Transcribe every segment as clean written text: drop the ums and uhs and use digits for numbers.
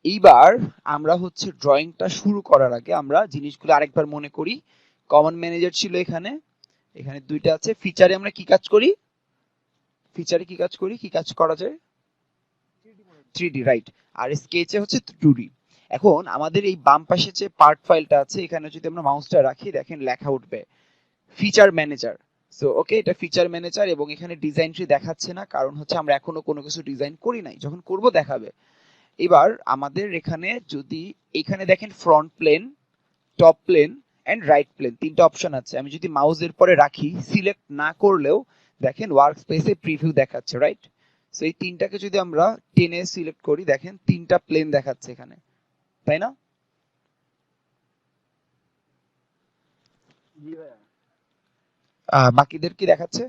এইবার আমরা হচ্ছে ড্রয়িংটা শুরু করার আগে আমরা জিনিসগুলো আরেকবার মনে করি। কমন ম্যানেজার ছিল এখানে, এখানে দুইটা আছে। ফিচারে আমরা কি কাজ করি, ফিচারে কি কাজ করি, কি কাজ করা যায়, 3D রাইট। আর স্কেচে হচ্ছে 2D। এখন আমাদের এই বাম পাশে যে পার্ট ফাইলটা আছে, এখানে যদি আমরা মাউসটা রাখি দেখেন লেখা উঠবে ফিচার ম্যানেজার। সো ওকে, এটা ফিচার ম্যানেজার এবং এখানে ডিজাইন ট্রি দেখাচ্ছে না, কারণ হচ্ছে আমরা এখনো কোনো কিছু ডিজাইন করি নাই, যখন করব দেখাবে। এবার আমাদের এখানে যদি এখানে দেখেন front plane, top plane and right plane তিনটা অপশন আছে। আমি যদি মাউসের পরে রাখি, সিলেক্ট না করলেও দেখেন ওয়ার্ক স্পেসে প্রিভিউ দেখাচ্ছে, রাইট? সো এই তিনটাকে যদি আমরা টেনে সিলেক্ট করি, দেখেন তিনটা প্লেন দেখাচ্ছে এখানে, তাই না? বাকিদের কি দেখাচ্ছে?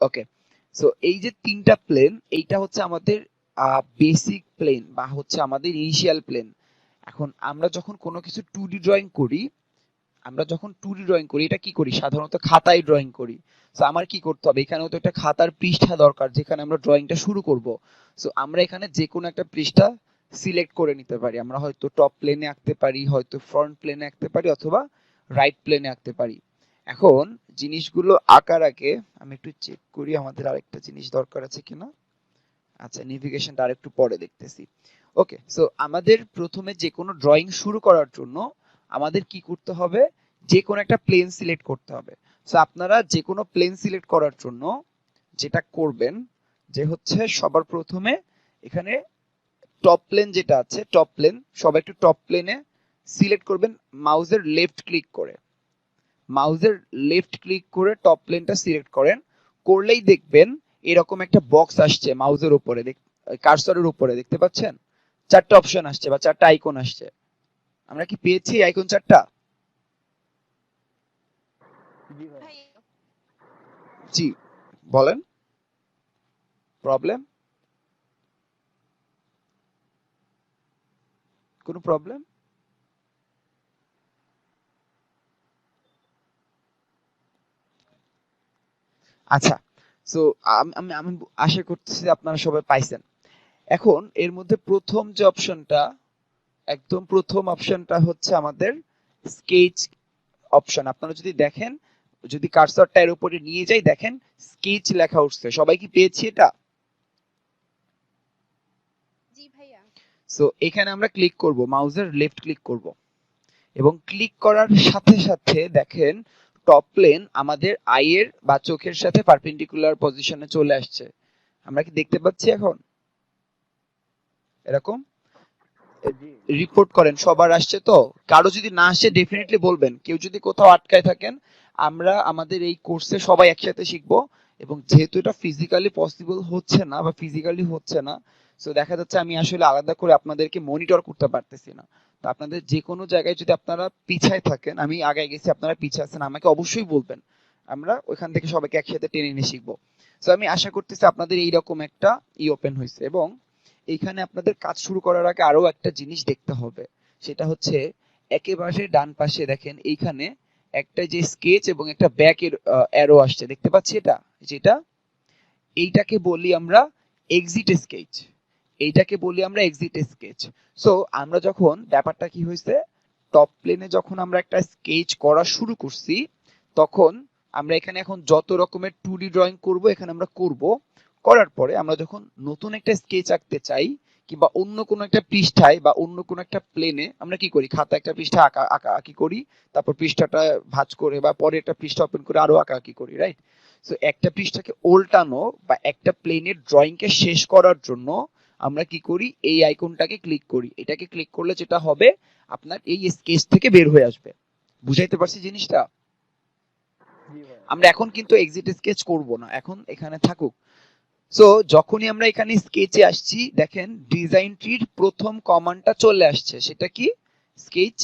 ওকে, সো এই যে তিনটা প্লেন, এইটা হচ্ছে আমাদের বেসিক প্লেন বা হচ্ছে আমাদের ইনিশিয়াল প্লেন। এখন আমরা যখন কোনো কিছু 2D ড্রয়িং করি, আমরা যখন 2D ড্রয়িং করি, এটা কি করি সাধারণত খাতায় ড্রয়িং করি। সো আমার কি করতে হবে, এখানেও তো একটা খাতার পৃষ্ঠা দরকার যেখানে আমরা ড্রয়িংটা শুরু করব। সো আমরা এখানে যে কোনো একটা পৃষ্ঠা সিলেক্ট করে নিতে পারি। আমরা হয়তো টপ প্লেনে আঁকতে পারি, হয়তো ফ্রন্ট প্লেনে আঁকতে পারি, অথবা রাইট প্লেনে আঁকতে পারি। এখন জিনিসগুলো আঁকার আগে আমি একটু চেক করি আমাদের আরেকটা জিনিস দরকার আছে কিনা। আচ্ছা, নেভিগেশনটা আরেকটু পরে দেখতেছি। ওকে, সো আমাদের প্রথমে যে কোনো ড্রয়িং শুরু করার জন্য আমাদের কি করতে হবে, যে কোনো একটা প্লেন সিলেক্ট করতে হবে। সো আপনারা যে কোনো প্লেন সিলেক্ট করার জন্য যেটা করবেন, যে হচ্ছে সবার প্রথমে এখানে টপ প্লেন যেটা আছে, টপ প্লেন, সবাই একটু টপ প্লেনে সিলেক্ট করবেন মাউসের লেফট ক্লিক করে। মাউসের লেফট ক্লিক করে টপ প্লেনটা সিলেক্ট করেন, করলেই দেখবেন এরকম একটা বক্স আসছে মাউসের উপরে, কার্সরের উপরে দেখতে পাচ্ছেন চারটা অপশন আসছে বা চারটা আইকন আসছে। আমরা কি পেয়েছি আইকন চারটা? জি, বলেন। প্রবলেম? কোনো প্রবলেম? আচ্ছা, সো আমি আমি আশা করতেছি আপনারা সবাই পাইছেন। এখন এর মধ্যে প্রথম যে অপশনটা, একদম প্রথম অপশনটা হচ্ছে আমাদের স্কেচ অপশন। আপনারা যদি দেখেন, যদি কার্সরটা এর উপরে নিয়ে যাই, দেখেন স্কেচ লেখা উঠছে। সবাই কি পেয়েছি এটা? জি ভাইয়া। সো এখানে আমরা ক্লিক করব, মাউসের লেফট ক্লিক করব এবং ক্লিক করার সাথে সাথে দেখেন টপ প্লেন আমাদের আইয়ের বা চোখের সাথে পারপেন্ডিকুলার পজিশনে চলে আসছে। আমরা কি দেখতে পাচ্ছি এখন এরকম? রিপোর্ট করেন সবার আসছে তো? কারো যদি না আসে ডেফিনেটলি বলবেন। কেউ যদি কোথাও আটকায় থাকেন, আমরা আমাদের এই কোর্সে সবাই একসাথে শিখবো। এবং যেহেতু এটা ফিজিক্যালি পসিবল হচ্ছে না বা ফিজিক্যালি হচ্ছে না, সো দেখা যাচ্ছে আমি আসলে আলাদা করে আপনাদেরকে মনিটর করতে পারতেছি না। তো আপনাদের যে কোনো জায়গায় যদি আপনারা পিছায় থাকেন, আমি আগায় গেছি আপনারা পিছায় আছেন, আমাকে অবশ্যই বলবেন। আমরা ওইখান থেকে সবাইকে একসাথে টেনে নিয়ে শিখবো। সো আমি আশা করতেছি আপনাদের এইরকম একটা ওপেন হয়েছে। এবং এইখানে আপনাদের কাজ শুরু করার আগে আরো একটা জিনিস দেখতে হবে, সেটা হচ্ছে একেবারে ডান পাশে দেখেন এইখানে একটা যে স্কেচ এবং একটা ব্যাক এর অ্যারো আসছে, দেখতে পাচ্ছি এটা, যেটা এইটাকে বলি আমরা এক্সিট স্কেচ। এইটাকে বলি আমরা এক্সিট স্কেচ। সো আমরা যখন ব্যাপারটা কি হয়েছে, টপ প্লেনে যখন আমরা একটা স্কেচ করা শুরু করছি, তখন আমরা এখানে এখন যত রকমের 2D ড্রয়িং করব এখানে আমরা করব। করার পরে আমরা যখন নতুন একটা স্কেচ আঁকতে চাই, কিংবা অন্য কোনো একটা পৃষ্ঠায় বা অন্য কোনো একটা প্লেনে, আমরা কি করি, খাতা একটা পৃষ্ঠা আঁকা আঁকা আঁকি করি, তারপর পৃষ্ঠাটা ভাঁজ করে বা পরে একটা পৃষ্ঠা ওপেন করে আরো আঁকা আঁকি করি, রাইট? সো একটা পৃষ্ঠাকে উল্টানো বা একটা প্লেনের ড্রয়িংকে শেষ করার জন্য আমরা কি করি, এই আইকনটাকে ক্লিক করি। এটাকে ক্লিক করলে যেটা হবে, আপনার এই স্কেচ থেকে বের হয়ে আসবে। বুঝাইতে পারছি জিনিসটা? আমরা এখন কিন্তু এক্সিট স্কেচ করব না, এখন এখানে থাকুক। সো যখনই আমরা এখানে স্কেচে আসছি, দেখেন ডিজাইন ট্রির প্রথম কমান্ডটা চলে আসছে, সেটা কি, স্কেচ।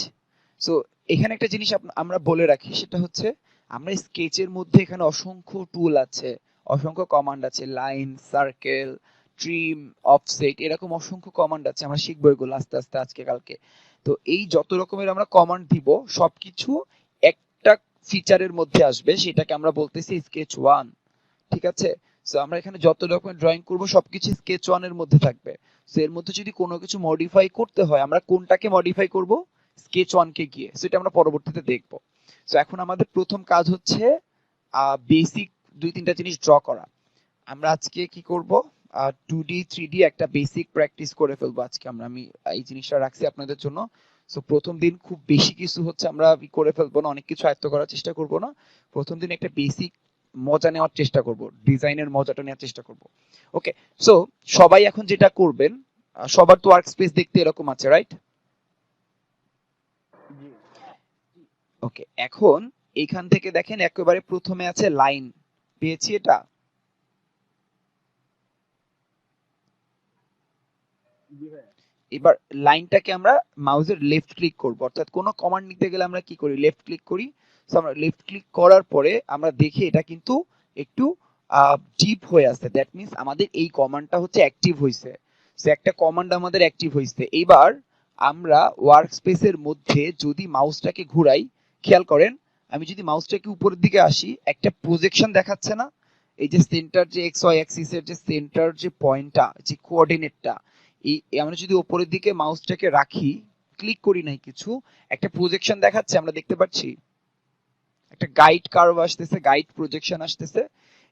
সো এখানে একটা জিনিস আমরা বলে রাখি, সেটা হচ্ছে আমরা স্কেচের মধ্যে এখানে অসংখ্য টুল আছে, অসংখ্য কমান্ড আছে, লাইন, সার্কেল, ট্রিম, অফসেট, এরকম অসংখ্য কমান্ড আছে। আমরা শিখবো এগুলো আস্তে আস্তে আজকে কালকে। তো এই যত রকমের আমরা কমান্ড দিব, সবকিছু একটা ফিচারের মধ্যে আসবে, সেটাকে আমরা বলতেছি স্কেচ ওয়ান। ঠিক আছে? সো আমরা এখানে যত রকমের ড্রয়িং করব সবকিছু স্কেচ 1 এর মধ্যে থাকবে। সো এর মধ্যে যদি কোনো কিছু মডিফাই করতে হয় আমরা কোনটাকে মডিফাই করব, স্কেচ 1 কে গিয়ে। সো এটা আমরা পরবর্তীতে দেখব। সো এখন আমাদের প্রথম কাজ হচ্ছে বেসিক দুই তিনটা জিনিস ড্র করা। আমরা আজকে কি করব, 2D 3D একটা বেসিক প্র্যাকটিস করে ফেলবো আজকে আমরা। আমি এই জিনিসটা রাখছি আপনাদের জন্য। সো প্রথম দিন খুব বেশি কিছু হচ্ছে আমরা করে ফেলবো না, অনেক কিছু আয়ত্ত করার চেষ্টা করব না। প্রথম দিন একটা বেসিক মজা নেওয়ার চেষ্টা করব, ডিজাইনের মজাটা নেওয়ার চেষ্টা করব। ওকে, সো সবাই এখন যেটা করবেন, সবার তো ওয়ার্ক স্পেস দেখতে এরকম আছে, রাইট? ওকে, এখন এইখান থেকে দেখেন একেবারে প্রথমে আছে লাইন, পেয়েছি এটা? এবার লাইনটাকে আমরা মাউসের লেফট ক্লিক করব, অর্থাৎ কোনো কমান্ড নিতে গেলে আমরা কি করি, লেফট ক্লিক করি। সো আমরা লেফট ক্লিক করার পরে আমরা দেখি এটা কিন্তু একটু ডিপ হয়ে আছে, দ্যাট মিন্স আমাদের এই কমান্ডটা হচ্ছে অ্যাক্টিভ হয়েছে। সো একটা কমান্ড আমাদের অ্যাক্টিভ হয়েছে। এবার আমরা ওয়ার্ক স্পেসের মধ্যে যদি মাউসটাকে ঘুরাই, খেয়াল করেন আমি যদি মাউসটাকে উপরের দিকে আসি একটা প্রজেকশন দেখাচ্ছে না, এই যে সেন্টার যে এক্স ওয়াই অ্যাক্সিসের যে সেন্টার যে পয়েন্টটা, যে কোঅর্ডিনেটটা, এই আমরা যদি উপরের দিকে মাউসটাকে রাখি, ক্লিক করি নাই কিছু, একটা প্রজেকশন দেখাচ্ছে আমরা দেখতে পাচ্ছি, একটা গাইড কার্ভ আসতেছে, গাইড প্রজেকশন আসতেছে।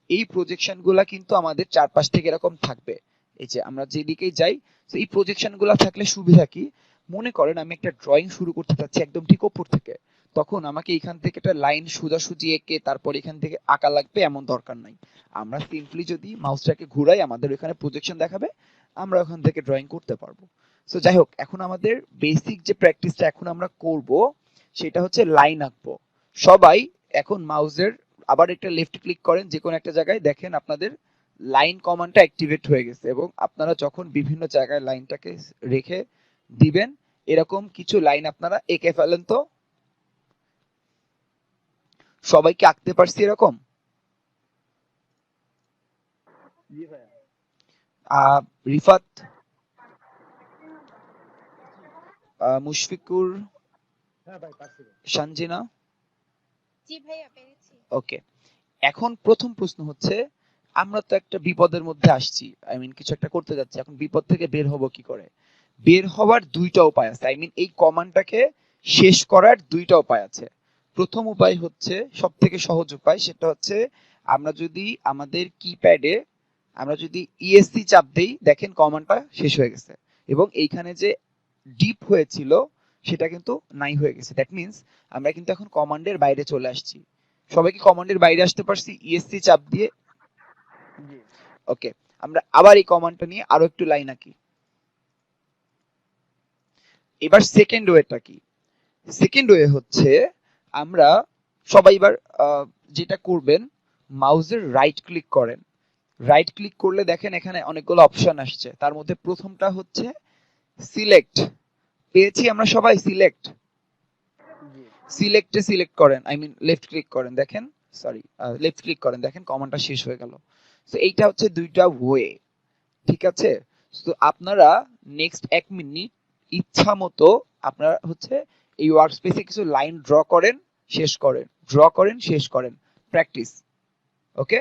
এই প্রজেকশন গুলা কিন্তু আমাদের চারপাশ থেকে এরকম থাকবে। এই যে আমরা যেদিকেই যাই, তো এই প্রজেকশন গুলা থাকলে সুবিধা কি, মনে করেন আমি একটা ড্রয়িং শুরু করতে চাচ্ছি একদম ঠিক উপর থেকে, তখন আমাকে এখান থেকে একটা লাইন সোজাসুজি এঁকে তারপর এখান থেকে আঁকা লাগবে এমন দরকার নাই। আমরা সিম্পলি যদি মাউসটাকে ঘুরাই আমাদের এখানে প্রজেকশন দেখাবে, আমরা ওখান থেকে ড্রয়িং করতে পারবো। সো যাই হোক, এখন আমাদের বেসিক যে প্র্যাকটিসটা এখন আমরা করব সেটা হচ্ছে লাইন আঁকবো। সবাই এখন মাউসের আবার একটা লেফট ক্লিক করেন যে কোনো একটা জায়গায়, দেখেন আপনাদের লাইন কমান্ডটা অ্যাক্টিভেট হয়ে গেছে এবং আপনারা যখন বিভিন্ন জায়গায় লাইনটাকে রেখে দিবেন এরকম কিছু লাইন আপনারা এঁকে ফেলেন। তো সবাই কি আঁকতে পারছি এরকম? রিফাত, মুশফিকুর, সঞ্জিনা? জি ভাইয়া পেরেছি। ওকে, এখন প্রথম প্রশ্ন হচ্ছে আমরা তো একটা বিপদের মধ্যে আসছি, আই মিন কিছু একটা করতে যাচ্ছি, এখন বিপদ থেকে বের হব কি করে? বের হওয়ার দুইটা উপায় আছে, আই মিন এই কমান্ডটাকে শেষ করার দুইটা উপায় আছে। প্রথম উপায় হচ্ছে সব থেকে সহজ উপায়, সেটা হচ্ছে আমরা যদি আমাদের কিপ্যাডে আমরা যদি ইএসসি চাপ দেই, দেখেন কমান্ডটা শেষ হয়ে গেছে এবং এইখানে যে ডিপ হয়েছিল সেটা কিন্তু নাই হয়ে গেছে। দ্যাট মিন্স আমরা কিন্তু এখন কমান্ডের বাইরে চলে আসছি। সবাই কি কমান্ডের বাইরে আসতে পারছি ইএসসি চাপ দিয়ে? ওকে, আমরা আবার এই কমান্ডটা নিয়ে আরো একটু লাইন আঁকি। এবার সেকেন্ড ওয়েটা কি, সেকেন্ড ওয়ে হচ্ছে আমরা সবাই এবার যেটা করবেন, মাউসের রাইট ক্লিক করেন। রাইট ক্লিক করলে দেখেন এখানে অনেকগুলো অপশন আসছে, তার মধ্যে প্রথমটা হচ্ছে সিলেক্ট, পেয়েছি আমরা সবাই সিলেক্ট। সিলেক্টে সিলেক্ট করেন, আই মিন লেফট ক্লিক করেন, দেখেন সরি লেফট ক্লিক করেন, দেখেন কমান্ডটা শেষ হয়ে গেল। সো এইটা হচ্ছে দুইটা ওয়ে, ঠিক আছে? তো আপনারা নেক্সট 1 মিনিট ইচ্ছা মতো আপনারা হচ্ছে এই ওয়ার্কস্পেসে কিছু লাইন ড্র করেন, শেষ করেন, ড্র করেন, শেষ করেন, প্র্যাকটিস। ওকে,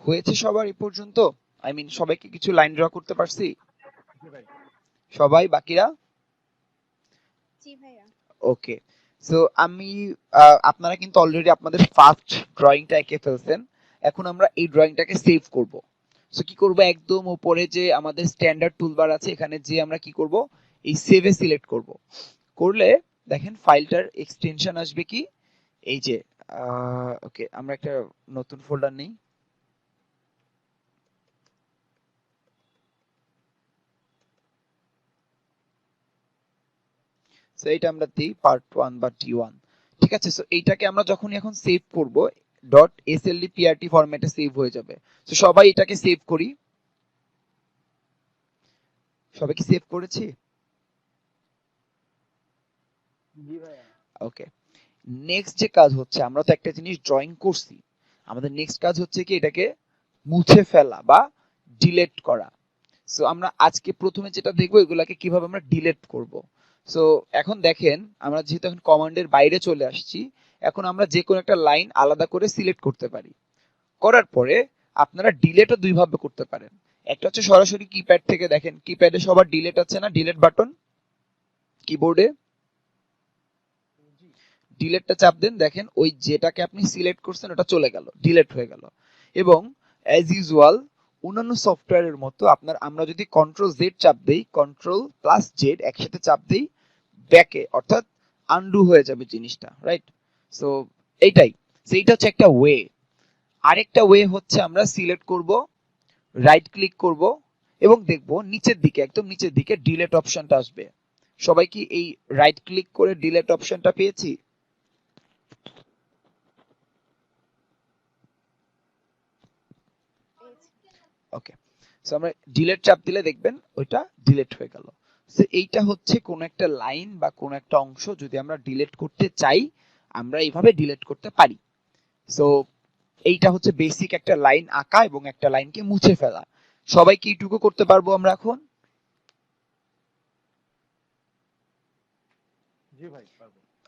হয়েছে সবার এই পর্যন্ত? আই মিন সবাইকে কিছু লাইন ড্র করতে পারছি? সবাই বাকিরা? জি ভাইয়া। ওকে, সো আমি আপনারা কিন্তু অলরেডি আপনাদের ফার্স্ট ড্রয়িংটা এঁকে ফেলছেন। এখন আমরা এই ড্রয়িংটাকে সেভ করব। সো কি করব, একদম উপরে যে আমাদের স্ট্যান্ডার্ড টুলবার আছে এখানে যে আমরা কি করব, এই সেভে সিলেক্ট করব। করলে দেখেন ফাইলটার এক্সটেনশন আসবে কি, এই যে ওকে আমরা একটা নতুন ফোল্ডার নেই। সো এইটা আমরা দিই পার্ট 1 বা টি1, ঠিক আছে? সো এইটাকে আমরা যখন এখন সেভ করব, ডট এসএলডি ফরম্যাটে সেভ হয়ে যাবে। তো সবাই এটাকে সেভ করি। সবাই কি সেভ করেছি? ওকে, নেক্সট যে কাজ হচ্ছে, আমরা তো একটা জিনিস ড্রয়িং করছি, আমাদের নেক্সট কাজ হচ্ছে কি এটাকে মুছে ফেলা বা ডিলিট করা। সো আমরা আজকে প্রথমে যেটা দেখবো এগুলাকে কিভাবে আমরা ডিলিট করব। সো এখন দেখেন, আমরা যেহেতু এখন কমান্ডের বাইরে চলে আসছি, এখন আমরা যে কোনো একটা লাইন আলাদা করে সিলেক্ট করতে পারি। করার পরে আপনারা ডিলিটও দুই ভাবে করতে পারেন। একটা হচ্ছে সরাসরি কিপ্যাড থেকে, দেখেন কিপ্যাডে সবার ডিলিট আছে না, ডিলিট বাটন কিবোর্ডে, ডিলিটটা চাপ দেন, দেখেন ওই যেটাকে আপনি সিলেক্ট করছেন ওটা চলে গেল, ডিলিট হয়ে গেল। এবং অ্যাজ ইউজুয়াল অন্যান্য সফটওয়্যারের মতো আমরা যদি কন্ট্রোল জেড চাপ দেই, কন্ট্রোল প্লাস জেড একসাথে চাপ দেই, ব্যাকে অর্থাৎ আনডু হয়ে যাবে জিনিসটা, রাইট? সো এইটাই, সেইটা হচ্ছে একটা ওয়ে। আরেকটা ওয়ে হচ্ছে আমরা সিলেক্ট করব, রাইট ক্লিক করব এবং দেখব নিচের দিকে, একদম নিচের দিকে ডিলিট অপশনটা আসবে। সবাই কি এই রাইট ক্লিক করে ডিলিট অপশনটা পেয়েছি? ওকে, সো আমরা ডিলিট চাপ দিলে দেখবেন ওইটা ডিলিট হয়ে গেল। সো এইটা হচ্ছে কোন একটা লাইন বা কোন একটা অংশ যদি আমরা ডিলিট করতে চাই, আমরা এইভাবে ডিলিট করতে পারি। সো এইটা হচ্ছে বেসিক একটা লাইন আঁকা এবং একটা লাইনকে মুছে ফেলা। সবাই কি এইটুকু করতে পারবো আমরা এখন?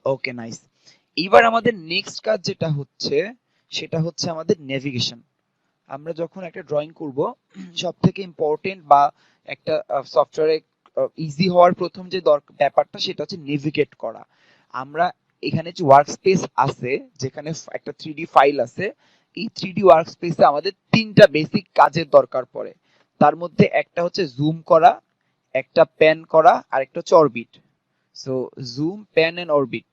ওকে, নাইস। এবার আমাদের নেক্সট কাজ যেটা হচ্ছে সেটা হচ্ছে আমাদের নেভিগেশন। আমরা যখন একটা ড্রয়িং করব, সব থেকে ইম্পর্টেন্ট বা একটা সফটওয়্যারে ইজি হওয়ার প্রথম যে ব্যাপারটা সেটা হচ্ছে নেভিগেট করা। আমরা এখানে যে ওয়ার্ক স্পেস আছে, যেখানে একটা 3D ফাইল আছে, এই 3D ওয়ার্ক স্পেসে আমাদের তিনটা বেসিক কাজের দরকার পড়ে। তার মধ্যে একটা হচ্ছে জুম করা, একটা প্যান করা, আর একটা হচ্ছে orbit. So zoom, pan and orbit.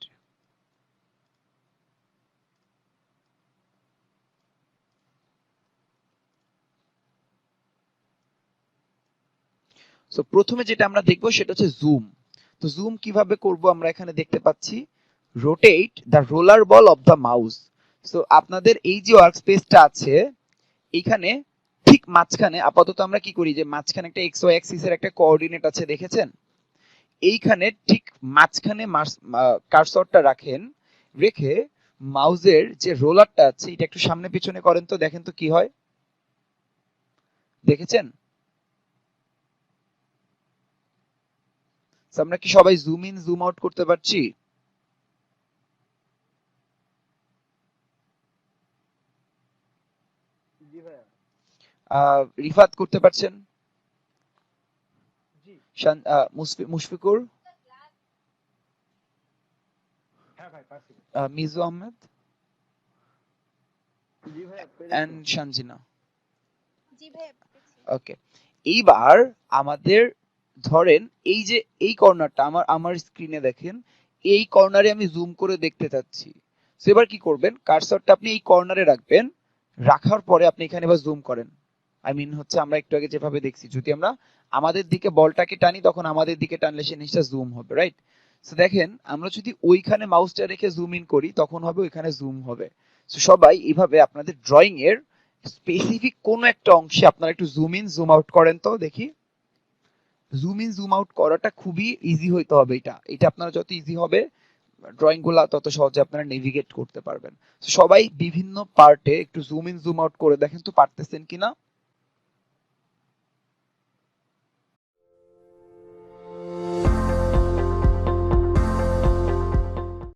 So প্রথমে যেটা আমরা দেখবো সেটা হচ্ছে জুম। তো জুম কিভাবে করব আমরা এখানে দেখতে পাচ্ছি, rotate the roller ball of the mouse. So আপনাদের এই যে ওয়ার্ক স্পেসটা আছে, এইখানে ঠিক মাঝখানে আপাতত আমরা কি করি, যে মাঝখানে একটা এক্স ওয়াই অ্যাক্সিস এর একটা কোঅর্ডিনেট আছে, দেখেছেন? এইখানে ঠিক মাঝখানে কার্সরটা রাখেন, রেখে মাউসের যে রোলারটা আছে এটা একটু সামনে পিছনে করেন তো, দেখেন তো কি হয়, দেখেছেন? So, আমরা কি সবাই জুম ইন জুম আউট করতে পারছি? রিফাত করতে পারছেন? মুশফিকুর, মিজু আহমেদ এন্ড শানজিনা। জি ভাইয়া পেরেছি। ওকে, এইবার আমাদের ধরেন এই যে এই কর্নারটা আমার আমার স্ক্রিনে দেখেন, এই কর্নারে আমি জুম করে দেখতে চাচ্ছি। সো এবার কি করবেন, কার্সরটা আপনি এই কর্নারে রাখবেন, রাখার পরে আপনি এখানে এবার জুম করেন। আই মিন হচ্ছে আমরা একটু আগে যেভাবে দেখছি, যদি আমরা আমাদের দিকে বলটাকে টানি তখন আমাদের দিকে টানলে সে জিনিসটা জুম হবে, রাইট? সো দেখেন, আমরা যদি ওইখানে মাউসটা রেখে জুম ইন করি তখন হবে ওইখানে জুম হবে। সো সবাই এইভাবে আপনাদের ড্রয়িং এর স্পেসিফিক কোন একটা অংশে আপনারা একটু জুম ইন জুম আউট করেন তো দেখি। জুম ইন জুম আউট করাটা খুবই ইজি হইতে হবে। এটা এটা আপনারা যত ইজি হবে ড্রয়িং গুলা তত সহজে আপনারা নেভিগেট করতে পারবেন। সবাই বিভিন্ন পার্টে একটু জুম ইন জুম আউট করে দেখেন তো পারতেছেন কিনা।